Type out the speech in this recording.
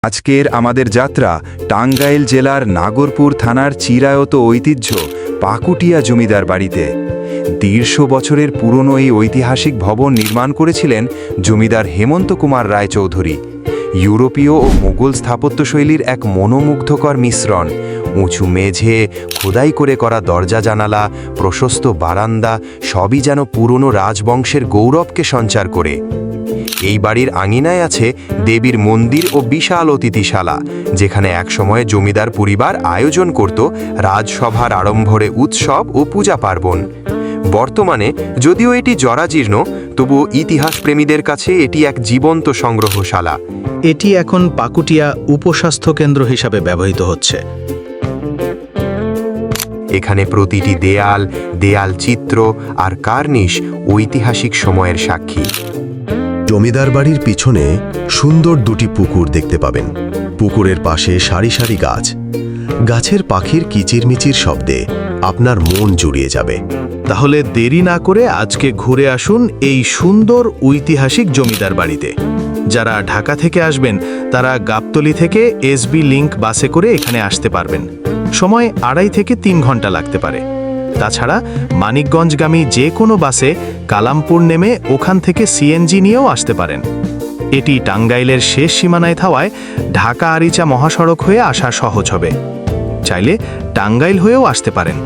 আজকের আমাদের যাত্রা টাঙ্গাইল জেলার নাগরপুর থানার চিরায়ত ঐতিহ্য পাকুটিয়া জমিদার বাড়িতে। 150 বছরের পুরনো এই ঐতিহাসিক ভবন নির্মাণ করেছিলেন জমিদার হেমন্ত কুমার রায়চৌধুরী। ইউরোপীয় ও মোগল স্থাপত্যশৈলীর এক মনোমুগ্ধকর মিশ্রণ। উঁচু মেঝে, খোদাই করে করা দরজা জানালা, প্রশস্ত বারান্দা সবই যেন পুরনো রাজবংশের গৌরবকে সঞ্চার করে। এই বাড়ির আঙিনায় আছে দেবীর মন্দির ও বিশাল অতিথিশালা, যেখানে একসময় জমিদার পরিবার আয়োজন করত রাজসভার আড়ম্বরে উৎসব ও পূজা পার্বণ। বর্তমানে যদিও এটি জরাজীর্ণ, তবুও ইতিহাসপ্রেমীদের কাছে এটি এক জীবন্ত সংগ্রহশালা। এটি এখন পাকুটিয়া উপস্বাস্থ্য কেন্দ্র হিসাবে ব্যবহৃত হচ্ছে। এখানে প্রতিটি দেয়াল চিত্র আর কার্নিশ ঐতিহাসিক সময়ের সাক্ষী। জমিদার বাড়ির পিছনে সুন্দর দুটি পুকুর দেখতে পাবেন। পুকুরের পাশে সারি সারি গাছ। গাছের পাখির কিচিরমিচির শব্দে আপনার মন জুড়িয়ে যাবে। তাহলে দেরি না করে আজকে ঘুরে আসুন এই সুন্দর ঐতিহাসিক জমিদার বাড়িতে। যারা ঢাকা থেকে আসবেন তারা গাবতলী থেকে এসবি লিংক বাসে করে এখানে আসতে পারবেন। সময় 2.5 থেকে 3 ঘন্টা লাগতে পারে। তাছাড়া মানিকগঞ্জগামী যে কোনো বাসে কালামপুর নেমে ওখান থেকে সিএনজি নিয়েও আসতে পারেন। এটি টাঙ্গাইলের শেষ সীমানায় থাওয়ায় ঢাকা আরিচা মহাসড়ক হয়ে আসা সহজ হবে। চাইলে টাঙ্গাইল হয়েও আসতে পারেন।